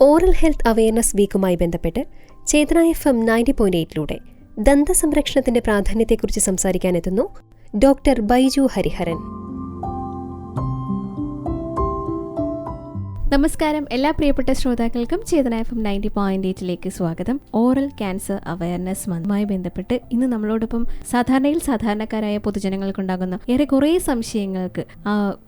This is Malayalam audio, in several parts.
ഓറൽ ഹെൽത്ത് അവയർനെസ് വീക്കുമായി ബന്ധപ്പെട്ട് ചേതന FM 90.8 ദന്തസംരക്ഷണത്തിന്റെ പ്രാധാന്യത്തെക്കുറിച്ച് സംസാരിക്കാനെത്തുന്നു ഡോക്ടർ ബൈജു ഹരിഹരൻ. നമസ്കാരം. എല്ലാ പ്രിയപ്പെട്ട ശ്രോതാക്കൾക്കും ചേതന FM 90.8 സ്വാഗതം. ഓറൽ ക്യാൻസർ അവയർനെസ് മന്തുമായി ബന്ധപ്പെട്ട് ഇന്ന് നമ്മളോടൊപ്പം സാധാരണക്കാരായ പൊതുജനങ്ങൾക്കുണ്ടാകുന്ന കുറേ സംശയങ്ങൾക്ക്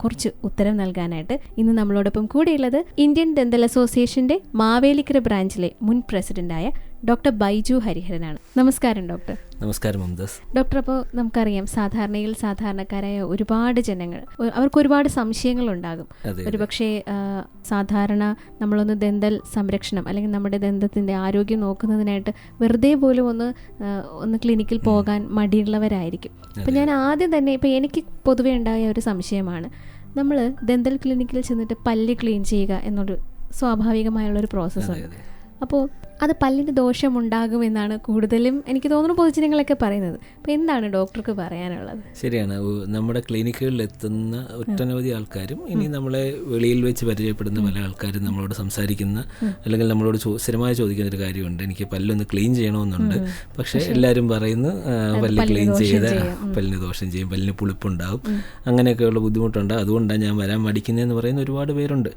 കുറച്ച് ഉത്തരം നൽകാനായിട്ട് ഇന്ന് നമ്മളോടൊപ്പം കൂടെയുള്ളത് ഇന്ത്യൻ ഡെന്റൽ അസോസിയേഷന്റെ മാവേലിക്കര ബ്രാഞ്ചിലെ മുൻ പ്രസിഡന്റായ ഡോക്ടർ ബൈജു ഹരിഹരനാണ്. നമസ്കാരം ഡോക്ടർ. നമസ്കാരം മുംതാസ്. ഡോക്ടർ, അപ്പോൾ നമുക്കറിയാം സാധാരണക്കാരായ ഒരുപാട് ജനങ്ങൾ, അവർക്ക് ഒരുപാട് സംശയങ്ങളുണ്ടാകും. ഒരുപക്ഷെ സാധാരണ നമ്മളൊന്ന് ദന്തൽ സംരക്ഷണം അല്ലെങ്കിൽ നമ്മുടെ ദന്തത്തിൻ്റെ ആരോഗ്യം നോക്കുന്നതിനായിട്ട് വെറുതെ പോലും ഒന്ന് ക്ലിനിക്കിൽ പോകാൻ മടിയുള്ളവരായിരിക്കും. അപ്പം ഞാൻ ആദ്യം തന്നെ എനിക്ക് പൊതുവേ ഉണ്ടായ ഒരു സംശയമാണ്, നമ്മൾ ദന്തൽ ക്ലിനിക്കിൽ ചെന്നിട്ട് പല്ല് ക്ലീൻ ചെയ്യുക എന്നൊരു സ്വാഭാവികമായുള്ളൊരു പ്രോസസ്സാണ്. അപ്പോൾ അത് പല്ലിന് ദോഷമുണ്ടാകുമെന്നാണ് കൂടുതലും എനിക്ക് തോന്നുന്നു പൊതുജനങ്ങളൊക്കെ പറയുന്നത്. അപ്പോൾ എന്താണ് ഡോക്ടർക്ക് പറയാനുള്ളത്? ശരിയാണ്. നമ്മുടെ ക്ലിനിക്കുകളിൽ എത്തുന്ന ഒട്ടനവധി ആൾക്കാരും ഇനി നമ്മളെ വെളിയിൽ വെച്ച് പരിചയപ്പെടുന്ന പല ആൾക്കാരും നമ്മളോട് സംസാരിക്കുന്ന അല്ലെങ്കിൽ നമ്മളോട് സ്ഥിരമായി ചോദിക്കുന്ന ഒരു കാര്യമുണ്ട്, എനിക്ക് പല്ലൊന്ന് ക്ലീൻ ചെയ്യണമെന്നുണ്ട്. പക്ഷേ എല്ലാവരും പറയുന്നു പല്ല് ക്ലീൻ ചെയ്ത പല്ലിന് ദോഷം ചെയ്യും, പല്ലിന് പുളിപ്പുണ്ടാവും, അങ്ങനെയൊക്കെയുള്ള ബുദ്ധിമുട്ടുണ്ട്, അതുകൊണ്ടാണ് ഞാൻ വരാൻ മടിക്കുന്നതെന്ന് പറയുന്ന ഒരുപാട് പേരുണ്ട്.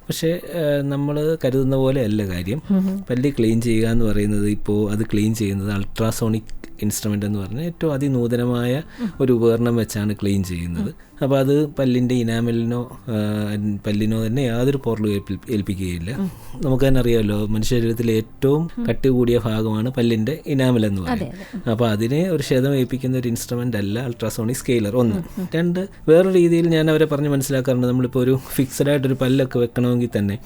പക്ഷേ നമ്മൾ കരുതുന്ന പോലെ അല്ല കാര്യം. പല്ല് ക്ലീൻ ചെയ്യുക എന്ന് പറയുന്നത്, ഇപ്പോൾ അത് ക്ലീൻ ചെയ്യുന്നത് അൾട്രാസോണിക് ഇൻസ്ട്രുമെൻ്റ് എന്ന് പറഞ്ഞാൽ ഏറ്റവും അതിനൂതനമായ ഒരു ഉപകരണം വെച്ചാണ് ക്ലീൻ ചെയ്യുന്നത്. അപ്പോൾ അത് പല്ലിൻ്റെ ഇനാമലിനോ പല്ലിനോ തന്നെ യാതൊരു പോറലും ഏൽപ്പിക്കുകയില്ല. നമുക്ക് തന്നെ അറിയാമല്ലോ, മനുഷ്യ ശരീരത്തിലെ ഏറ്റവും കട്ടി കൂടിയ ഭാഗമാണ് പല്ലിൻ്റെ ഇനാമൽ എന്ന് പറയുന്നത്. അപ്പോൾ അതിനെ ഒരു ക്ഷതം ഏൽപ്പിക്കുന്ന ഒരു ഇൻസ്ട്രുമെൻ്റ് അല്ല അൾട്രാസോണിക് സ്കെയിലർ. ഒന്ന്. രണ്ട്, വേറൊരു രീതിയിൽ ഞാൻ അവരെ പറഞ്ഞ് മനസ്സിലാക്കാറുണ്ട്, നമ്മളിപ്പോൾ ഒരു ഫിക്സഡ് ആയിട്ടൊരു പല്ലൊക്കെ വെക്കണമെങ്കിൽ തന്നെ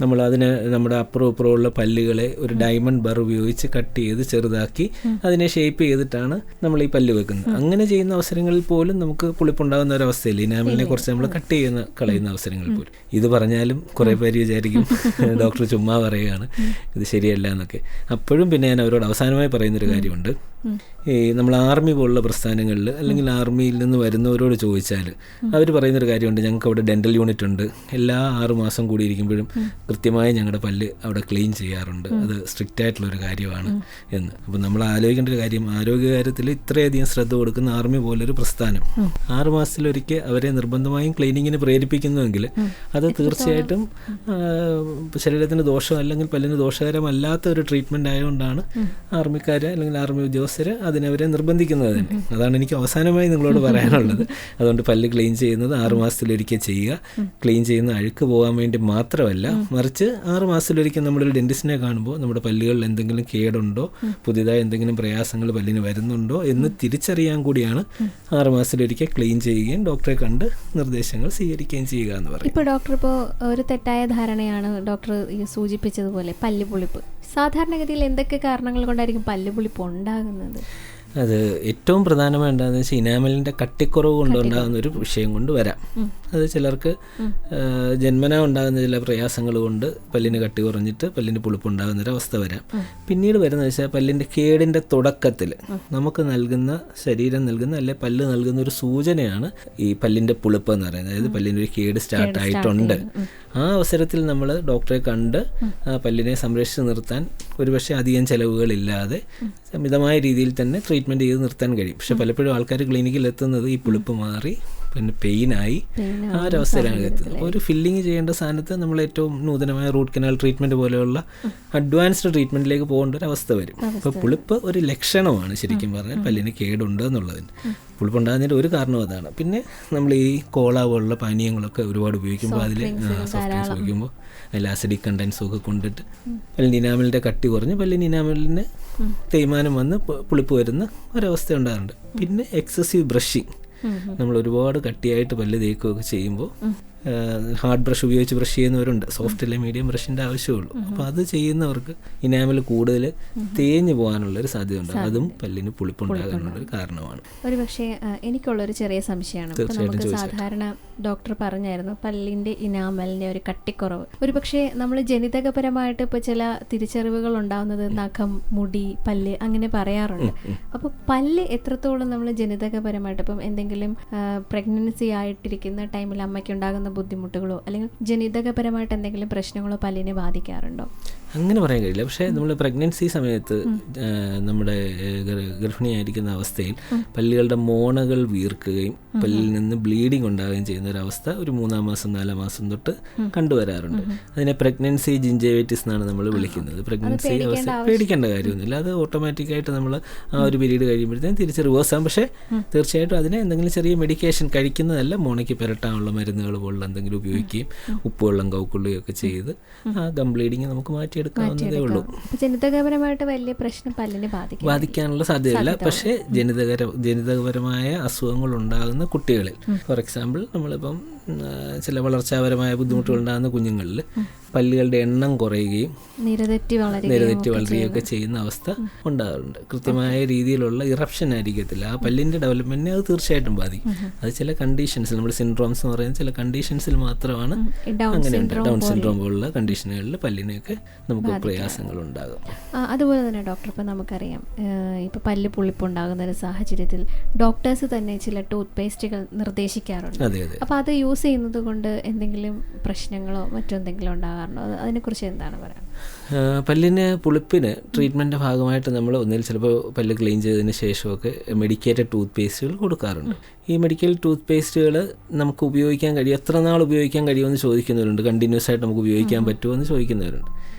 നമ്മൾ അതിന് നമ്മുടെ അപ്പുറം ഇപ്പുറമുള്ള പല്ലുകളെ ഒരു ഡയമണ്ട് ബർ ഉപയോഗിച്ച് കട്ട് ചെയ്ത് ചെറുതാക്കി അതിനെ ഷേപ്പ് ചെയ്തിട്ടാണ് നമ്മൾ ഈ പല്ല് വെക്കുന്നത്. അങ്ങനെ ചെയ്യുന്ന അവസരങ്ങളിൽ പോലും നമുക്ക് പുളിപ്പുണ്ടാകുന്ന ഒരു അവസ്ഥയില്ല. ഇനാമലിനെ കുറിച്ച് നമ്മൾ കട്ട് കളയുന്ന അവസരങ്ങളിൽ പോലും. ഇത് പറഞ്ഞാലും കുറേ പേര് വിചാരിക്കും ഡോക്ടർ ചുമ്മാ പറയുകയാണ്, ഇത് ശരിയല്ല എന്നൊക്കെ. അപ്പോഴും പിന്നെ ഞാൻ അവരോട് അവസാനമായി പറയുന്നൊരു കാര്യമുണ്ട്. ഈ നമ്മൾ ആർമി പോലുള്ള പ്രസ്ഥാനങ്ങളിൽ അല്ലെങ്കിൽ ആർമിയിൽ നിന്ന് വരുന്നവരോട് ചോദിച്ചാൽ അവർ പറയുന്നൊരു കാര്യമുണ്ട്, ഞങ്ങൾക്ക് അവിടെ ഡെൻ്റൽ യൂണിറ്റ് ഉണ്ട്, എല്ലാ 6 മാസം കൂടി ഇരിക്കുമ്പോഴും കൃത്യമായി ഞങ്ങളുടെ പല്ല് അവിടെ ക്ലീൻ ചെയ്യാറുണ്ട്, അത് സ്ട്രിക്റ്റ് ആയിട്ടുള്ളൊരു കാര്യമാണ് എന്ന്. അപ്പോൾ നമ്മൾ ആലോചിക്കേണ്ട ഒരു കാര്യം, ആരോഗ്യകാര്യത്തിൽ ഇത്രയധികം ശ്രദ്ധ കൊടുക്കുന്ന ആർമി പോലൊരു പ്രസ്ഥാനം 6 മാസത്തിലൊരിക്കൽ അവരെ നിർബന്ധമായും ക്ലീനിങ്ങിന് പ്രേരിപ്പിക്കുന്നുവെങ്കിൽ അത് തീർച്ചയായിട്ടും ശരീരത്തിന് ദോഷം അല്ലെങ്കിൽ പല്ലിന് ദോഷകരമല്ലാത്ത ഒരു ട്രീറ്റ്മെൻറ്റ് ആയതുകൊണ്ടാണ് ആർമിക്കാർ അല്ലെങ്കിൽ ആർമി ഉദ്യോഗസ്ഥർ അതിനവരെ നിർബന്ധിക്കുന്നത് തന്നെ. അതാണ് എനിക്ക് അവസാനമായി നിങ്ങളോട് പറയാനുള്ളത്. അതുകൊണ്ട് പല്ല് ക്ലീൻ ചെയ്യുന്നത് 6 മാസത്തിലൊരിക്കൽ ചെയ്യുക. ക്ലീൻ ചെയ്യുന്ന അഴുക്ക് പോകാൻ വേണ്ടി മാത്രമല്ല, മറിച്ച് 6 മാസത്തിലൊരിക്കൽ നമ്മളൊരു ഡെന്റിസ്റ്റിനെ കാണുമ്പോൾ നമ്മുടെ പല്ലുകളിൽ എന്തെങ്കിലും കേടുണ്ടോ, പുതിയതായി എന്തെങ്കിലും പ്രയാസങ്ങൾ പല്ലിന് വരുന്നുണ്ടോ എന്ന് തിരിച്ചറിയാൻ കൂടിയാണ് 6 മാസത്തിലൊരിക്കൽ ക്ലീൻ ചെയ്യുകയും ഡോക്ടറെ കണ്ട് നിർദ്ദേശങ്ങൾ സ്വീകരിക്കുകയും ചെയ്യുക എന്ന് പറയും. ഇപ്പോൾ ഡോക്ടർ, ഒരു തെറ്റായ ധാരണയാണ് ഡോക്ടർ സൂചിപ്പിച്ചതുപോലെ പല്ല് പുളിപ്പ്. സാധാരണഗതിയിൽ എന്തൊക്കെ കാരണങ്ങൾ കൊണ്ടായിരിക്കും പല്ല് പുളിപ്പ് ഉണ്ടാകുന്നത്? അത് ഏറ്റവും പ്രധാനമായി ഉണ്ടാകുന്നത് വെച്ചാൽ ഇനാമലിൻ്റെ കട്ടിക്കുറവ് കൊണ്ടുണ്ടാകുന്ന ഒരു വിഷയം കൊണ്ട് വരാം. അത് ചിലർക്ക് ജന്മനാ ഉണ്ടാകുന്ന ചില പ്രയാസങ്ങൾ കൊണ്ട് പല്ലിന് കട്ടി കുറഞ്ഞിട്ട് പല്ലിന് പുളിപ്പുണ്ടാകുന്നൊരവസ്ഥ വരാം. പിന്നീട് വരുന്നത് വെച്ചാൽ പല്ലിൻ്റെ കേടിൻ്റെ തുടക്കത്തിൽ നമുക്ക് ശരീരം നൽകുന്ന അല്ലെ പല്ല് നൽകുന്ന ഒരു സൂചനയാണ് ഈ പല്ലിൻ്റെ പുളിപ്പ് എന്ന് പറയുന്നത്. അതായത് പല്ലിൻ്റെ ഒരു കേട് സ്റ്റാർട്ടായിട്ടുണ്ട്. ആ അവസരത്തിൽ നമ്മൾ ഡോക്ടറെ കണ്ട് പല്ലിനെ സംരക്ഷിച്ച് നിർത്താൻ ഒരുപക്ഷെ അധികം ചിലവുകളില്ലാതെ മിതമായ രീതിയിൽ തന്നെ ട്രീറ്റ്മെൻറ്റ് ചെയ്ത് നിർത്താൻ കഴിയും. പക്ഷെ പലപ്പോഴും ആൾക്കാർ ക്ലിനിക്കിൽ എത്തുന്നത് ഈ പുളിപ്പ് മാറി പിന്നെ പെയിനായി ആ ഒരവസ്ഥയിലാണ് എത്തുന്നത്. ഒരു ഫില്ലിങ് ചെയ്യേണ്ട സ്ഥാനത്ത് നമ്മൾ ഏറ്റവും നൂതനമായ റൂട്ട് കനാൽ ട്രീറ്റ്മെൻറ്റ് പോലെയുള്ള അഡ്വാൻസ്ഡ് ട്രീറ്റ്മെൻറ്റിലേക്ക് പോകേണ്ട ഒരു അവസ്ഥ വരും. അപ്പോൾ പുളിപ്പ് ഒരു ലക്ഷണമാണ് ശരിക്കും പറഞ്ഞാൽ പല്ലിന് കേടുണ്ട് എന്നുള്ളതിന്. പുളിപ്പുണ്ടാകുന്നതിൻ്റെ ഒരു കാരണം അതാണ്. പിന്നെ നമ്മൾ ഈ കോള പോലുള്ള പാനീയങ്ങളൊക്കെ ഒരുപാട് ഉപയോഗിക്കുമ്പോൾ അതിൽ സോഫ്റ്റ് ഡ്രിങ്ക്സ് ഉപയോഗിക്കുമ്പോൾ അതിൽ ആസിഡിക് കണ്ടൻസും ഒക്കെ കൊണ്ടിട്ട് പല്ലിന് ഇനാമലിൻ്റെ കട്ടി കുറഞ്ഞ് പല്ലിന് ഇനാമലിന് തേയ്മാനം വന്ന് പുളിപ്പ് വരുന്ന ഒരവസ്ഥ ഉണ്ടാകാറുണ്ട്. പിന്നെ എക്സസീവ് ബ്രഷിങ്, നമ്മൾ ഒരുപാട് കട്ടിയായിട്ട് പല്ല് തേക്കുകയൊക്കെ ചെയ്യുമ്പോൾ ഹാർഡ് ബ്രഷ് ഉപയോഗിച്ച് ബ്രഷ് ചെയ്യുന്നവരുണ്ട്. സോഫ്റ്റ് അല്ലെ മീഡിയം ബ്രഷിൻ്റെ ആവശ്യമുള്ളൂ. അപ്പോൾ അത് ചെയ്യുന്നവർക്ക് ഇനാമൽ കൂടുതൽ തേഞ്ഞു പോകാനുള്ളൊരു സാധ്യത ഉണ്ട്. അതും പല്ലിന് പുളിപ്പുണ്ടാകാനുള്ളൊരു കാരണമാണ്. ഒരു പക്ഷേ എനിക്കുള്ളൊരു ചെറിയ സംശയമാണ്. നമുക്ക് സാധാരണ ഡോക്ടർ പറഞ്ഞായിരുന്നു പല്ലിൻ്റെ ഇനാമലിൻ്റെ ഒരു കട്ടിക്കുറവ്. ഒരു പക്ഷേ നമ്മൾ ജനിതകപരമായിട്ട് ഇപ്പോൾ ചില തിരിച്ചറിവുകൾ ഉണ്ടാകുന്നത് നഖം, മുടി, പല്ല് അങ്ങനെ പറയാറുണ്ട്. അപ്പോൾ പല്ല് എത്രത്തോളം നമ്മൾ ജനിതകപരമായിട്ട് ഇപ്പം എന്തെങ്കിലും പ്രഗ്നൻസി ആയിട്ടിരിക്കുന്ന ടൈമിൽ അമ്മയ്ക്ക് ഉണ്ടാകുന്ന ബുദ്ധിമുട്ടുകളോ അല്ലെങ്കിൽ ജനിതകപരമായിട്ട് എന്തെങ്കിലും പ്രശ്നങ്ങളോ പല്ലിനെ ബാധിക്കാറുണ്ടോ? അങ്ങനെ പറയാൻ കഴിയില്ല. പക്ഷേ നമ്മൾ പ്രഗ്നൻസി സമയത്ത് നമ്മുടെ ഗർഭിണിയായിരിക്കുന്ന അവസ്ഥയിൽ പല്ലുകളുടെ മോണകൾ വീർക്കുകയും പല്ലിൽ നിന്ന് ബ്ലീഡിങ് ഉണ്ടാവുകയും ചെയ്യുന്ന ഒരവസ്ഥ ഒരു 3-ാം മാസം 4-ാം മാസം തൊട്ട് കണ്ടുവരാറുണ്ട്. അതിനെ പ്രഗ്നൻസി ജിഞ്ചൈവിറ്റിസ് എന്നാണ് നമ്മൾ വിളിക്കുന്നത്. പ്രഗ്നൻസി അവസ്ഥ പേടിക്കേണ്ട കാര്യമൊന്നുമില്ല. അത് ഓട്ടോമാറ്റിക്കായിട്ട് നമ്മൾ ആ ഒരു പീരീഡ് കഴിയുമ്പോഴത്തേക്കും തിരിച്ച് റിവേഴ്സ് ആകും. പക്ഷേ തീർച്ചയായിട്ടും അതിനെ എന്തെങ്കിലും ചെറിയ മെഡിക്കേഷൻ കഴിക്കുന്നതല്ല, മോണയ്ക്ക് പുരട്ടാനുള്ള മരുന്നുകൾ പോലുള്ള എന്തെങ്കിലും ഉപയോഗിക്കുകയും ഉപ്പുവെള്ളം കൗക്കുള്ളിയൊക്കെ ചെയ്ത് ആ ഗം ബ്ലീഡിങ് നമുക്ക് മാറ്റിയെടുക്കാവുന്നതേ ഉള്ളൂ. ജനിതകപരമായിട്ട് വലിയ പ്രശ്നം പല്ലിനെ ബാധിക്കാനുള്ള സാധ്യതയില്ല. പക്ഷേ ജനിതകപരമായ അസുഖങ്ങൾ ഉണ്ടാകുന്ന കുട്ടികളിൽ, ഫോർ എക്സാമ്പിൾ നമ്മളിപ്പം ചില വളർച്ചാപരമായ ബുദ്ധിമുട്ടുകൾ ഉണ്ടാകുന്ന കുഞ്ഞുങ്ങളിൽ പല്ലുകളുടെ എണ്ണം കുറയുകയും നിരതെറ്റി വളരുകയൊക്കെ ചെയ്യുന്ന അവസ്ഥ ഉണ്ടാകാറുണ്ട്. കൃത്യമായ രീതിയിലുള്ള ഇറപ്ഷൻ ആയിരിക്കത്തില്ല. ആ പല്ലിൻ്റെ ഡെവലപ്മെന്റിനെ അത് തീർച്ചയായിട്ടും ബാധിക്കും. അത് ചില കണ്ടീഷൻസിൽ, നമ്മൾ സിൻഡ്രോംസ് എന്ന് പറയുന്ന ചില കണ്ടീഷൻസിൽ മാത്രമാണ് അങ്ങനെയുണ്ട്. ഡൗൺ സിൻഡ്രോം പോലുള്ള കണ്ടീഷനുകളിൽ പല്ലിനൊക്കെ നമുക്ക് പ്രയാസങ്ങൾ ഉണ്ടാകും. അതുപോലെ തന്നെ ഡോക്ടർ, ഇപ്പം നമുക്കറിയാം ഇപ്പോൾ പല്ല് പുളിപ്പുണ്ടാകുന്ന ഒരു സാഹചര്യത്തിൽ ഡോക്ടേഴ്സ് തന്നെ ചില ടൂത്ത് പേസ്റ്റുകൾ നിർദ്ദേശിക്കാറുണ്ട്. അപ്പോൾ അത് യൂസ് ചെയ്യുന്നത് കൊണ്ട് എന്തെങ്കിലും പ്രശ്നങ്ങളോ മറ്റെന്തെങ്കിലും ഉണ്ടാകാറുണ്ടോ? അതിനെക്കുറിച്ച് എന്താണ് പറയുക? പല്ലിന് പുളിപ്പിന് ട്രീറ്റ്മെൻറ്റിൻ്റെ ഭാഗമായിട്ട് നമ്മൾ ഒന്നിൽ ചിലപ്പോൾ പല്ല് ക്ലീൻ ചെയ്തതിന് ശേഷമൊക്കെ മെഡിക്കേറ്റഡ് ടൂത്ത് പേസ്റ്റുകൾ കൊടുക്കാറുണ്ട്. ഈ മെഡിക്കൽ ടൂത്ത് പേസ്റ്റുകൾ നമുക്ക് ഉപയോഗിക്കാൻ കഴിയും, എത്ര നാൾ ഉപയോഗിക്കാൻ കഴിയുമെന്ന് ചോദിക്കുന്നവരുണ്ട്. കണ്ടിന്യൂസ് ആയിട്ട് നമുക്ക് ഉപയോഗിക്കാൻ പറ്റുമോ എന്ന് ചോദിക്കുന്നവരുണ്ട്.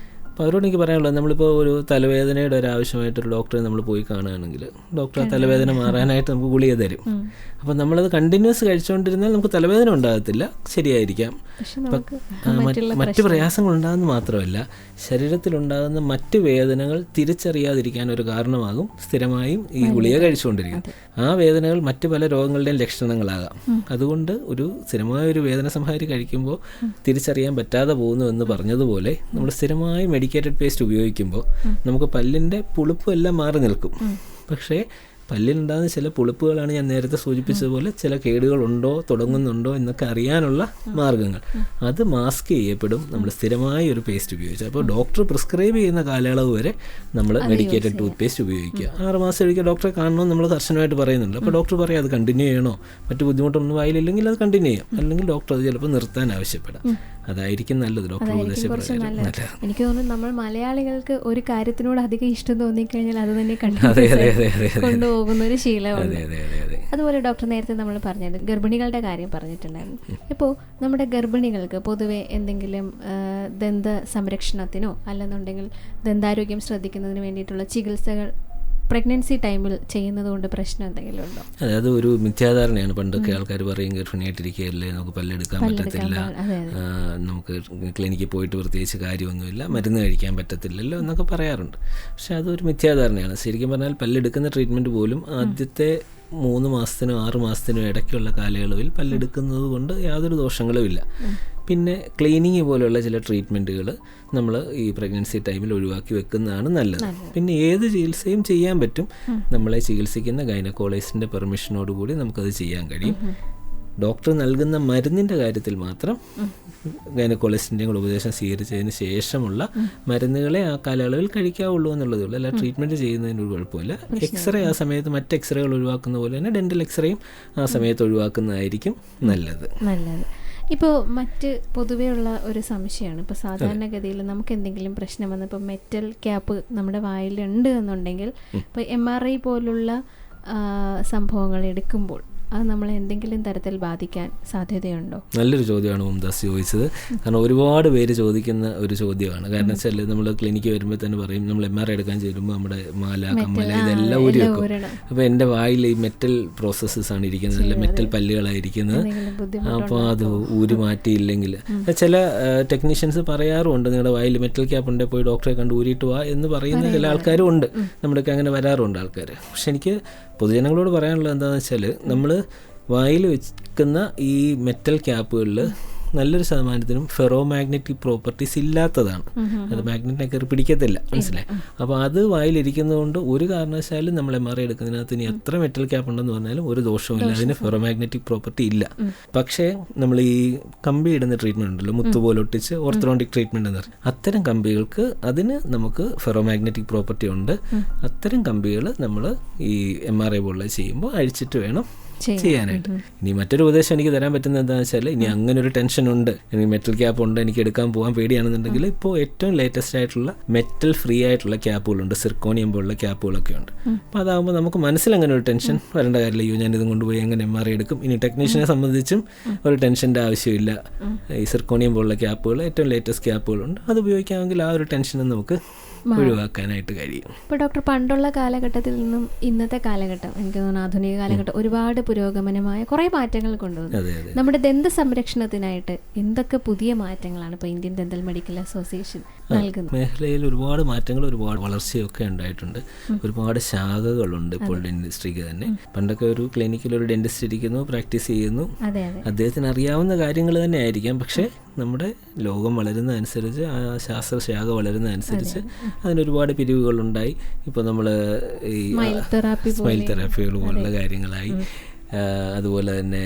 അപ്പോൾ അവരോട് എനിക്ക് പറയാനുള്ളത്, നമ്മളിപ്പോൾ ഒരു തലവേദനയുടെ ഒരു ആവശ്യമായിട്ടൊരു ഡോക്ടറെ നമ്മൾ പോയി കാണുകയാണെങ്കിൽ ഡോക്ടർ ആ തലവേദന മാറാനായിട്ട് നമുക്ക് ഗുളിക തരും. അപ്പോൾ നമ്മളത് കണ്ടിന്യൂസ് കഴിച്ചുകൊണ്ടിരുന്നാൽ നമുക്ക് തലവേദന ഉണ്ടാകത്തില്ല, ശരിയായിരിക്കാം. മറ്റ് പ്രയാസങ്ങൾ ഉണ്ടാകുന്ന മാത്രമല്ല, ശരീരത്തിലുണ്ടാകുന്ന മറ്റ് വേദനകൾ തിരിച്ചറിയാതിരിക്കാൻ ഒരു കാരണമാകും സ്ഥിരമായും ഈ ഗുളിക കഴിച്ചുകൊണ്ടിരിക്കുന്നത്. ആ വേദനകൾ മറ്റ് പല രോഗങ്ങളുടെയും ലക്ഷണങ്ങളാകാം. അതുകൊണ്ട് ഒരു സ്ഥിരമായ ഒരു വേദന സംഹാരി കഴിക്കുമ്പോൾ തിരിച്ചറിയാൻ പറ്റാതെ പോകുന്നു എന്ന് പറഞ്ഞതുപോലെ നമ്മൾ സ്ഥിരമായി മെഡിക്കേറ്റഡ് പേസ്റ്റ് ഉപയോഗിക്കുമ്പോൾ നമുക്ക് പല്ലിൻ്റെ പുളിപ്പും എല്ലാം മാറി നിൽക്കും. പക്ഷേ പല്ലിലുണ്ടാകുന്ന ചില പുളിപ്പുകളാണ് ഞാൻ നേരത്തെ സൂചിപ്പിച്ചതുപോലെ ചില കേടുകളുണ്ടോ തുടങ്ങുന്നുണ്ടോ എന്നൊക്കെ അറിയാനുള്ള മാർഗ്ഗങ്ങൾ. അത് മാസ്ക് ചെയ്യപ്പെടും നമ്മൾ സ്ഥിരമായി ഒരു പേസ്റ്റ് ഉപയോഗിച്ചാൽ. അപ്പോൾ ഡോക്ടർ പ്രിസ്ക്രൈബ് ചെയ്യുന്ന കാലയളവ് വരെ നമ്മൾ മെഡിക്കേറ്റഡ് ടൂത്ത് പേസ്റ്റ് ഉപയോഗിക്കുക. 6 മാസം ഒരിക്കൽ ഡോക്ടറെ കാണണമെന്ന് നമ്മൾ കർശനമായിട്ട് പറയുന്നുണ്ട്. അപ്പോൾ ഡോക്ടർ പറയാം അത് കണ്ടിന്യൂ ചെയ്യണോ, മറ്റു ബുദ്ധിമുട്ടൊന്നും വായിലില്ലെങ്കിൽ അത് കണ്ടിന്യൂ ചെയ്യാം, അല്ലെങ്കിൽ ഡോക്ടർ അത് ചിലപ്പോൾ നിർത്താൻ ആവശ്യപ്പെടാം. അതായിരിക്കും നല്ലത്. ഡോക്ടർ എനിക്ക് തോന്നുന്നു നമ്മൾ മലയാളികൾക്ക് ഒരു കാര്യത്തിനോട് അധികം ഇഷ്ടം തോന്നിക്കഴിഞ്ഞാൽ അത് തന്നെ കൊണ്ടുപോകുന്ന ഒരു ശീലമുണ്ട്. അതുപോലെ ഡോക്ടർ നേരത്തെ നമ്മൾ പറഞ്ഞത് ഗർഭിണികളുടെ കാര്യം പറഞ്ഞിട്ടുണ്ടായിരുന്നു. ഇപ്പോൾ നമ്മുടെ ഗർഭിണികൾക്ക് പൊതുവെ എന്തെങ്കിലും ദന്ത സംരക്ഷണത്തിനോ അല്ലെന്നുണ്ടെങ്കിൽ ദന്താരോഗ്യം ശ്രദ്ധിക്കുന്നതിന് വേണ്ടിയിട്ടുള്ള ചികിത്സകൾ പ്രഗ്നൻസി ടൈമിൽ ചെയ്യുന്നത് കൊണ്ട് പ്രശ്നം എന്തെങ്കിലും ഉണ്ടോ? അതെ, അത് ഒരു മിഥ്യാധാരണയാണ്. പണ്ടൊക്കെ ആൾക്കാർ പറയും ഗർഭിണിയായിട്ടിരിക്കുകയല്ലേ, നമുക്ക് പല്ലെടുക്കാൻ പറ്റത്തില്ല, നമുക്ക് ക്ലിനിക്കിൽ പോയിട്ട് പ്രത്യേകിച്ച് കാര്യമൊന്നുമില്ല, മരുന്ന് കഴിക്കാൻ പറ്റത്തില്ലല്ലോ എന്നൊക്കെ പറയാറുണ്ട്. പക്ഷെ അതൊരു മിഥ്യാധാരണയാണ്. ശരിക്കും പറഞ്ഞാൽ പല്ലെടുക്കുന്ന ട്രീറ്റ്മെൻറ്റ് പോലും ആദ്യത്തെ 3 മാസത്തിനും 6 മാസത്തിനും ഇടയ്ക്കുള്ള കാലയളവിൽ പല്ലെടുക്കുന്നത് കൊണ്ട് യാതൊരു ദോഷങ്ങളുമില്ല. പിന്നെ ക്ലീനിങ് പോലെയുള്ള ചില ട്രീറ്റ്മെൻറ്റുകൾ നമ്മൾ ഈ പ്രഗ്നൻസി ടൈമിൽ ഒഴിവാക്കി വെക്കുന്നതാണ് നല്ലത്. പിന്നെ ഏത് ചികിത്സയും ചെയ്യാൻ പറ്റും. നമ്മളെ ചികിത്സിക്കുന്ന ഗൈനക്കോളജിസ്റ്റിൻ്റെ പെർമിഷനോടുകൂടി നമുക്കത് ചെയ്യാൻ കഴിയും. ഡോക്ടർ നൽകുന്ന മരുന്നിൻ്റെ കാര്യത്തിൽ മാത്രം ഗൈനക്കോളജിസ്റ്റിൻ്റെയും കൂടെ ഉപദേശം സ്വീകരിച്ചതിന് ശേഷമുള്ള മരുന്നുകളെ ആ കാലയളവിൽ കഴിക്കാവുള്ളൂ എന്നുള്ളതേ ഉള്ളൂ. അല്ല ട്രീറ്റ്മെൻറ്റ് ചെയ്യുന്നതിന് ഒരു കുഴപ്പമില്ല. എക്സ്റേ ആ സമയത്ത് മറ്റ് എക്സ്റേകൾ ഒഴിവാക്കുന്ന പോലെ തന്നെ ഡെൻ്റൽ എക്സ്റേയും ആ സമയത്ത് ഒഴിവാക്കുന്നതായിരിക്കും നല്ലത്. ഇപ്പോൾ മറ്റ് പൊതുവെയുള്ള ഒരു സംശയമാണ്, ഇപ്പോൾ സാധാരണഗതിയിൽ നമുക്ക് എന്തെങ്കിലും പ്രശ്നം വന്ന് ഇപ്പോൾ മെറ്റൽ ക്യാപ്പ് നമ്മുടെ വായിലുണ്ട് എന്നുണ്ടെങ്കിൽ ഇപ്പോൾ MRI പോലുള്ള സംഭവങ്ങൾ എടുക്കുമ്പോൾ അത് നമ്മളെ എന്തെങ്കിലും തരത്തിൽ ബാധിക്കാൻ സാധ്യതയുണ്ടോ? നല്ലൊരു ചോദ്യമാണ് മുംതാസ് ചോദിച്ചത്. കാരണം ഒരുപാട് പേര് ചോദിക്കുന്ന ഒരു ചോദ്യമാണ്. കാരണം വെച്ചാൽ നമ്മൾ ക്ലിനിക്ക് വരുമ്പോൾ തന്നെ പറയും നമ്മൾ MRI എടുക്കാൻ ചെല്ലുമ്പോൾ നമ്മുടെ മാല കമ്മല ഇതെല്ലാം ഊരി വെക്കും. അപ്പോൾ എൻ്റെ വായിൽ ഈ മെറ്റൽ പ്രോസസ്സസ് ആണ് ഇരിക്കുന്നത്, അല്ല മെറ്റൽ പല്ലുകളായിരിക്കുന്നത്. അപ്പോൾ അത് ഊരി മാറ്റിയില്ലെങ്കിൽ ചില ടെക്നീഷ്യൻസ് പറയാറുമുണ്ട് നിങ്ങളുടെ വായിൽ മെറ്റൽ ക്യാപ്പ് ഉണ്ടെങ്കിൽ പോയി ഡോക്ടറെ കണ്ട് ഊരിയിട്ട് വാ എന്ന് പറയുന്ന ചില ആൾക്കാരും ഉണ്ട്. നമ്മുടെയൊക്കെ അങ്ങനെ വരാറുണ്ട് ആൾക്കാർ. പക്ഷെ എനിക്ക് പൊതുജനങ്ങളോട് പറയാനുള്ളത് എന്താണെന്ന് വെച്ചാൽ നമ്മൾ വായിൽ വെക്കുന്ന ഈ മെറ്റൽ ക്യാപ്പുകളിൽ നല്ലൊരു ശതമാനത്തിനും ഫെറോ മാഗ്നറ്റിക് പ്രോപ്പർട്ടീസ് ഇല്ലാത്തതാണ്. അത് മാഗ്നറ്റിനെ കയറി പിടിക്കത്തില്ല, മനസ്സിലായി. അപ്പോൾ അത് വായിലിരിക്കുന്നതുകൊണ്ട് ഒരു കാരണവശാലും നമ്മൾ MRI എടുക്കുന്നതിനകത്ത് ഇനി എത്ര മെറ്റൽ ക്യാപ്പ് ഉണ്ടെന്ന് പറഞ്ഞാലും ഒരു ദോഷവുമില്ല, അതിന് ഫെറോ മാഗ്നറ്റിക് പ്രോപ്പർട്ടി ഇല്ല. പക്ഷേ നമ്മൾ ഈ കമ്പി ഇടുന്ന ട്രീറ്റ്മെൻറ്റ് ഉണ്ടല്ലോ, മുത്തുപോലെ ഒട്ടിച്ച് ഓർത്തോഡോണ്ടിക് ട്രീറ്റ്മെൻറ്റ് എന്ന് പറയും, അത്തരം കമ്പികൾക്ക് അതിന് നമുക്ക് ഫെറോ മാഗ്നറ്റിക് പ്രോപ്പർട്ടി ഉണ്ട്. അത്തരം കമ്പികൾ നമ്മൾ ഈ MRI പോലുള്ള ചെയ്യുമ്പോൾ അഴിച്ചിട്ട് വേണം ചെയ്യാനായിട്ട്. ഇനി മറ്റൊരു ഉപദേശം എനിക്ക് തരാൻ പറ്റുന്നത് എന്താണെന്ന് വെച്ചാൽ, ഇനി അങ്ങനെ ഒരു ടെൻഷൻ ഉണ്ട്, എനിക്ക് മെറ്റൽ ക്യാപ്പ് ഉണ്ട്, എനിക്ക് എടുക്കാൻ പോകാൻ പേടിയാണെന്നുണ്ടെങ്കിൽ ഇപ്പോൾ ഏറ്റവും ലേറ്റസ്റ്റ് ആയിട്ടുള്ള മെറ്റൽ ഫ്രീ ആയിട്ടുള്ള ക്യാപ്പുകളുണ്ട്, സിർക്കോണിയം പോലുള്ള ക്യാപ്പുകളൊക്കെ ഉണ്ട്. അപ്പോൾ അതാകുമ്പോൾ നമുക്ക് മനസ്സിൽ അങ്ങനെ ഒരു ടെൻഷൻ വരേണ്ട കാര്യമില്ല. അയ്യോ ഞാനിതും കൊണ്ടുപോയി എങ്ങനെ MRI എടുക്കും. ഇനി ടെക്നീഷ്യനെ സംബന്ധിച്ചും ഒരു ടെൻഷൻ്റെ ആവശ്യമില്ല. ഈ സിർക്കോണിയം പോലുള്ള ക്യാപ്പുകൾ ഏറ്റവും ലേറ്റസ്റ്റ് ക്യാപ്പുകളുണ്ട്, അത് ഉപയോഗിക്കാമെങ്കിൽ ആ ഒരു ടെൻഷനും നമുക്ക് ഒഴിവാക്കാനായിട്ട് കഴിയും. ഇപ്പോൾ ഡോക്ടർ, പണ്ടുള്ള കാലഘട്ടത്തിൽ നിന്നും ഇന്നത്തെ കാലഘട്ടം, എനിക്ക് തോന്നുന്നു ആധുനിക കാലഘട്ടം ഒരുപാട് പുരോഗമനമായ കുറേ മാറ്റങ്ങൾ കൊണ്ടുവന്നു. നമ്മുടെ ദന്ത സംരക്ഷണത്തിനായിട്ട് എന്തൊക്കെ പുതിയ മാറ്റങ്ങളാണ് ഇപ്പോൾ ഇന്ത്യൻ ഡെന്റൽ മെഡിക്കൽ അസോസിയേഷൻ നൽകുന്നത്? മേഖലയിൽ ഒരുപാട് മാറ്റങ്ങൾ, ഒരുപാട് വളർച്ചയൊക്കെ ഉണ്ടായിട്ടുണ്ട്. ഒരുപാട് ശാഖകളുണ്ട് ഇപ്പോൾ ഡെന്റിസ്ട്രിക്ക് തന്നെ. പണ്ടൊക്കെ ഒരു ക്ലിനിക്കിൽ ഒരു ഡെന്റിസ്റ്റ് ഇരിക്കുന്നു, പ്രാക്ടീസ് ചെയ്യുന്നു, അദ്ദേഹത്തിന് അറിയാവുന്ന കാര്യങ്ങൾ തന്നെ ആയിരിക്കാം. പക്ഷേ നമ്മുടെ ലോകം വളരുന്നതനുസരിച്ച്, ആ ശാസ്ത്രശാഖ വളരുന്നതനുസരിച്ച് അതിനൊരുപാട് പിരിവുകളുണ്ടായി. ഇപ്പോൾ നമ്മൾ ഈ സ്മൈൽ തെറാപ്പികൾ പോലുള്ള കാര്യങ്ങളായി. അതുപോലെ തന്നെ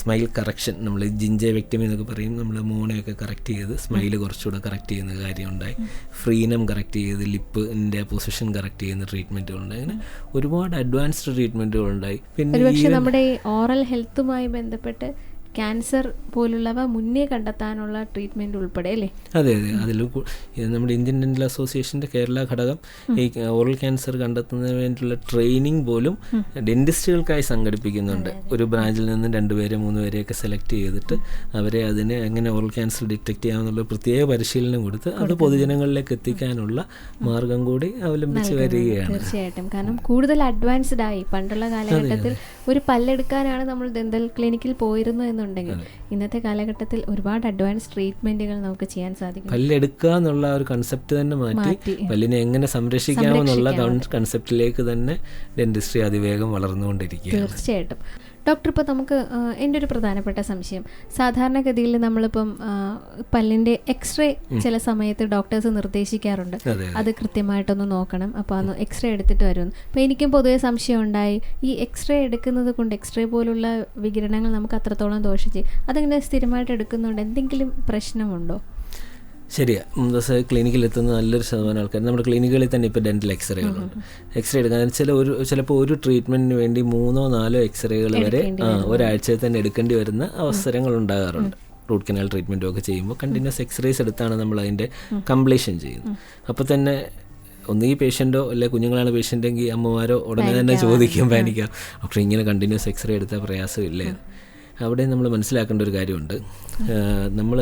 സ്മൈൽ കറക്ഷൻ, നമ്മൾ ജിഞ്ചേവെക്ടമി എന്നൊക്കെ പറയും, നമ്മൾ മോണയൊക്കെ കറക്റ്റ് ചെയ്ത് സ്മൈൽ കുറച്ചുകൂടെ കറക്റ്റ് ചെയ്യുന്ന കാര്യമുണ്ടായി. ഫ്രീനം കറക്റ്റ് ചെയ്ത് ലിപ്പിൻ്റെ പൊസിഷൻ കറക്റ്റ് ചെയ്യുന്ന ട്രീറ്റ്മെൻറ്റുകളുണ്ടായി. അങ്ങനെ ഒരുപാട് അഡ്വാൻസ്ഡ് ട്രീറ്റ്മെൻറ്റുകളുണ്ടായി. പിന്നെ നമ്മുടെ ഓറൽ ഹെൽത്തുമായി ബന്ധപ്പെട്ട് ക്യാൻസർ പോലുള്ളവ മുന്നേ കണ്ടെത്താനുള്ള ട്രീറ്റ്മെൻറ്റ് ഉൾപ്പെടെ അല്ലേ? അതെ. അതിൽ നമ്മുടെ ഇന്ത്യൻ ഡെന്റൽ അസോസിയേഷൻ്റെ കേരള ഘടകം ഈ ഓറൽ ക്യാൻസർ കണ്ടെത്തുന്നതിന് വേണ്ടിയുള്ള ട്രെയിനിങ് പോലും ഡെന്റിസ്റ്റുകൾക്കായി സംഘടിപ്പിക്കുന്നുണ്ട്. ഒരു ബ്രാഞ്ചിൽ നിന്ന് 2 പേരെ 3 പേരെയൊക്കെ സെലക്ട് ചെയ്തിട്ട് അവരെ അതിനെ എങ്ങനെ ഓറൽ ക്യാൻസർ ഡിറ്റക്ട് ചെയ്യാമെന്നുള്ള പ്രത്യേക പരിശീലനം കൊടുത്ത് അത് പൊതുജനങ്ങളിലേക്ക് എത്തിക്കാനുള്ള മാർഗം കൂടി അവലംബിച്ച് വരികയാണ്. തീർച്ചയായിട്ടും. കാരണം കൂടുതൽ അഡ്വാൻസ്ഡ് ആയി. പണ്ടുള്ള കാലഘട്ടത്തിൽ ഒരു പല്ലെടുക്കാനാണ് നമ്മൾ ഡെന്റൽ ക്ലിനിക്കിൽ പോയിരുന്നു എന്നുണ്ടെങ്കിൽ ഇന്നത്തെ കാലഘട്ടത്തിൽ ഒരുപാട് അഡ്വാൻസ് ട്രീറ്റ്മെന്റുകൾ നമുക്ക് ചെയ്യാൻ സാധിക്കും. പല്ലെടുക്കുക എന്നുള്ള ഒരു കൺസെപ്റ്റ് തന്നെ മാറ്റി പല്ലിനെ എങ്ങനെ സംരക്ഷിക്കാമെന്നുള്ള കൺസെപ്റ്റിലേക്ക് തന്നെ ഡെന്റിസ്ട്രി അതിവേഗം വളർന്നുകൊണ്ടിരിക്കുകയാണ്. തീർച്ചയായിട്ടും. ഡോക്ടർ, ഇപ്പോൾ നമുക്ക് എൻ്റെ ഒരു പ്രധാനപ്പെട്ട സംശയം, സാധാരണഗതിയിൽ നമ്മളിപ്പം പല്ലിൻ്റെ എക്സ്റേ ചില സമയത്ത് ഡോക്ടേഴ്സ് നിർദ്ദേശിക്കാറുണ്ട്, അത് കൃത്യമായിട്ടൊന്ന് നോക്കണം, അപ്പോൾ അന്ന് എക്സ്റേ എടുത്തിട്ട് വരുമെന്ന്. അപ്പോൾ എനിക്കും പൊതുവെ സംശയം ഉണ്ടായി, ഈ എക്സ്റേ എടുക്കുന്നത് കൊണ്ട് എക്സ്റേ പോലുള്ള വികിരണങ്ങൾ നമുക്ക് അത്രത്തോളം ദോഷം ചെയ്യും, അതിങ്ങനെ സ്ഥിരമായിട്ട് എടുക്കുന്നുണ്ട്, എന്തെങ്കിലും പ്രശ്നമുണ്ടോ? ശരിയാണ്. ക്ലിനിക്കിൽ എത്തുന്ന നല്ലൊരു ശതമാനം ആൾക്കാർ നമ്മുടെ ക്ലിനിക്കുകളിൽ തന്നെ ഇപ്പോൾ ഡെന്റൽ എക്സ്റേകളുണ്ട്. എക്സ്റേ എടുക്കാൻ ചിലപ്പോൾ ഒരു ട്രീറ്റ്മെൻറ്റിന് വേണ്ടി 3-4 എക്സ്റേകൾ വരെ ഒരാഴ്ചയിൽ തന്നെ എടുക്കേണ്ടി വരുന്ന അവസരങ്ങൾ ഉണ്ടാകാറുണ്ട്. റൂട്ട് കനാൽ ട്രീറ്റ്മെൻറ്റും ഒക്കെ ചെയ്യുമ്പോൾ കണ്ടിന്യൂസ് എക്സ്റേസ് എടുത്താണ് നമ്മൾ അതിൻ്റെ കംപ്ലീഷൻ ചെയ്യുന്നത്. അപ്പോൾ തന്നെ ഒന്നുകിൽ പേഷ്യൻറ്റോ അല്ലെങ്കിൽ കുഞ്ഞുങ്ങളാണ് പേഷ്യൻ്റെങ്കിൽ അമ്മമാരോ ഉടനെ തന്നെ ചോദിക്കും, പാനിക്കാം, ഡോക്ടർ ഇങ്ങനെ കണ്ടിന്യൂസ് എക്സ്റേ എടുത്താൽ പ്രയാസമില്ലേ? അവിടെ നമ്മൾ മനസ്സിലാക്കേണ്ട ഒരു കാര്യമുണ്ട്. നമ്മൾ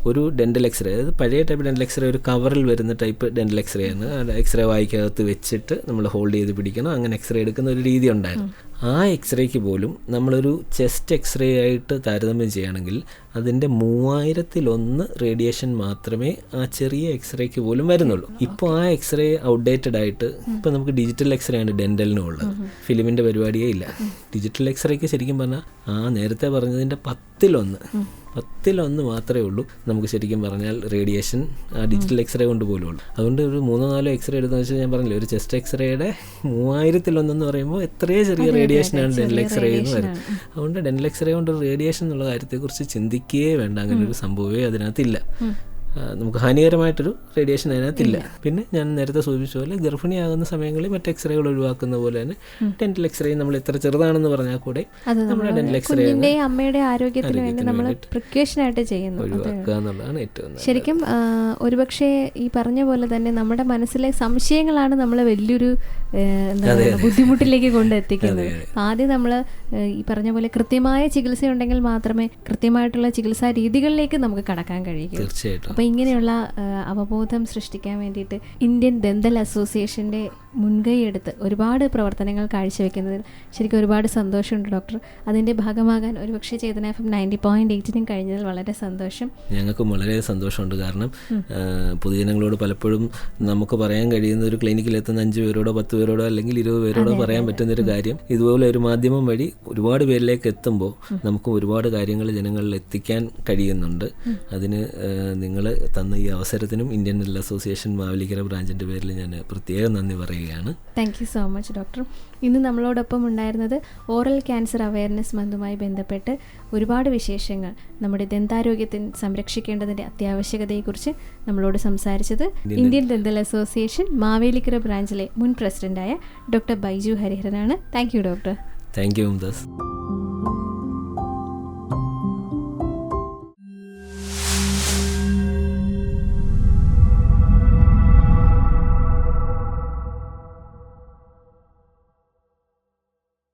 ഒരു ഡെൻ്റൽ എക്സ്റേ, അതായത് പഴയ ടൈപ്പ് ഡെൻ്റൽ എക്സ്റേ ഒരു കവറിൽ വരുന്ന ടൈപ്പ് ഡെൻ്റൽ എക്സ്റേ ആണ്. എക്സ്റേ വായിക്കകത്ത് വെച്ചിട്ട് നമ്മൾ ഹോൾഡ് ചെയ്ത് പിടിക്കണം, അങ്ങനെ എക്സ്റേ എടുക്കുന്ന ഒരു രീതി ഉണ്ടായിരുന്നു. ആ എക്സ്റേക്ക് പോലും നമ്മളൊരു ചെസ്റ്റ് എക്സ്റേ ആയിട്ട് താരതമ്യം ചെയ്യുകയാണെങ്കിൽ അതിൻ്റെ 3000-1 റേഡിയേഷൻ മാത്രമേ ആ ചെറിയ എക്സ്റേക്ക് പോലും വരുന്നുള്ളൂ. ഇപ്പോൾ ആ എക്സ്റേ ഔട്ട്ഡേറ്റഡ് ആയിട്ട് ഇപ്പോൾ നമുക്ക് ഡിജിറ്റൽ എക്സ്റേ ആണ് ഡെൻ്റലിനും ഉള്ളത്, ഫിലിമിൻ്റെ പരിപാടിയേ ഇല്ല. ഡിജിറ്റൽ എക്സ്റേക്ക് ശരിക്കും പറഞ്ഞാൽ നേരത്തെ പറഞ്ഞതിൻ്റെ 10-1 മാത്രമേ ഉള്ളൂ നമുക്ക് ശരിക്കും പറഞ്ഞാൽ റേഡിയേഷൻ ആ ഡിജിറ്റൽ എക്സ്റേ കൊണ്ട് പോലും ഉള്ളൂ. അതുകൊണ്ട് ഒരു 3-4 എക്സ്റേ എടുത്തെന്ന് വെച്ചാൽ ഞാൻ പറഞ്ഞില്ലേ, ഒരു ചെസ്റ്റ് എക്സ്റേയുടെ 3000-1 എന്ന് പറയുമ്പോൾ എത്രയോ ചെറിയ റേഡിയേഷനാണ് ഡെന്റൽ എക്സ്റേ എന്ന് വരുന്നത്. അതുകൊണ്ട് ഡെന്റൽ എക്സ്റേ കൊണ്ട് റേഡിയേഷൻ എന്നുള്ള കാര്യത്തെക്കുറിച്ച് ചിന്തിക്കുകയേ വേണ്ട, അങ്ങനെ ഒരു സംഭവമേ അതിനകത്തില്ല. നമുക്ക് ഹാനികരമായിട്ടൊരു റേഡിയേഷൻ അതിനകത്തില്ല. പിന്നെ ഞാൻ നേരത്തെ സൂചിപ്പിച്ച പോലെ ഗർഭിണിയാകുന്ന സമയങ്ങളിൽ മറ്റ് എക്സ്റേകൾ ഒഴിവാക്കുന്ന പോലെ തന്നെ ഡെന്റൽ എക്സ്റേ നമ്മൾ എത്ര ചെറുതാണെന്ന് പറഞ്ഞാൽ കൂടെ നമ്മുടെ ഡെന്റൽ എക്സ്റേ അമ്മയുടെ ആരോഗ്യത്തിന് വേണ്ടി നമ്മൾ പ്രിക്കോഷൻ ആയിട്ട് ചെയ്യുന്നു, ഒഴിവാക്കുക എന്നുള്ളതാണ് ഏറ്റവും ശരിക്കും. ഒരുപക്ഷെ ഈ പറഞ്ഞ പോലെ തന്നെ നമ്മുടെ മനസ്സിലെ സംശയങ്ങളാണ് നമ്മളെ വലിയൊരു ബുദ്ധിമുട്ടിലേക്ക് കൊണ്ടെത്തിക്കുന്നത്. ആദ്യം നമ്മൾ ഈ പറഞ്ഞ പോലെ കൃത്യമായ ചികിത്സ ഉണ്ടെങ്കിൽ മാത്രമേ കൃത്യമായിട്ടുള്ള ചികിത്സാ രീതികളിലേക്ക് നമുക്ക് കടക്കാൻ കഴിയൂ. തീർച്ചയായിട്ടും. അപ്പോൾ ഇങ്ങനെയുള്ള അവബോധം സൃഷ്ടിക്കാൻ വേണ്ടിയിട്ട് ഇന്ത്യൻ ഡെന്റൽ അസോസിയേഷൻ്റെ മുൻകൈ എടുത്ത് ഒരുപാട് പ്രവർത്തനങ്ങൾ കാഴ്ചവെക്കുന്നതിൽ ശരിക്കും ഒരുപാട് സന്തോഷമുണ്ട് ഡോക്ടർ. അതിൻ്റെ ഭാഗമാകാൻ ഒരുപക്ഷെ ചേതന FM 90.8 കഴിഞ്ഞതിൽ വളരെ സന്തോഷം. ഞങ്ങൾക്കും വളരെ സന്തോഷമുണ്ട്. കാരണം പൊതുജനങ്ങളോട് പലപ്പോഴും നമുക്ക് പറയാൻ കഴിയുന്ന ഒരു ക്ലിനിക്കിലെത്തുന്ന 5 പേരോടോ 10 പേരോടോ അല്ലെങ്കിൽ 20 പേരോടോ പറയാൻ പറ്റുന്നൊരു കാര്യം ഇതുപോലെ ഒരു മാധ്യമം വഴി ഒരുപാട് പേരിലേക്ക് എത്തുമ്പോൾ നമുക്ക് ഒരുപാട് കാര്യങ്ങൾ ജനങ്ങളിൽ എത്തിക്കാൻ കഴിയുന്നുണ്ട്. അതിന് നിങ്ങൾ തന്ന ഈ അവസരത്തിനും ഇന്ത്യൻ ഡെന്റൽ അസോസിയേഷൻ മാവേലിക്കര ബ്രാഞ്ചിൻ്റെ പേരിൽ ഞാൻ പ്രത്യേകം നന്ദി പറയുകയാണ്. Thank you so much doctor. ഇന്ന് നമ്മളോടൊപ്പം ഉണ്ടായിരുന്നത് ഓറൽ ക്യാൻസർ അവയർനെസ് മന്തുമായി ബന്ധപ്പെട്ട് ഒരുപാട് വിശേഷങ്ങൾ, നമ്മുടെ ദന്താരോഗ്യത്തിന് സംരക്ഷിക്കേണ്ടതിൻ്റെ അത്യാവശ്യകതയെക്കുറിച്ച് നമ്മളോട് സംസാരിച്ചത് ഇന്ത്യൻ ഡെന്റൽ അസോസിയേഷൻ മാവേലിക്കര ബ്രാഞ്ചിലെ മുൻ പ്രസിഡന്റായ ഡോക്ടർ ബൈജു ഹരിഹരനാണ്. Thank you doctor. Thank you Mumtaz.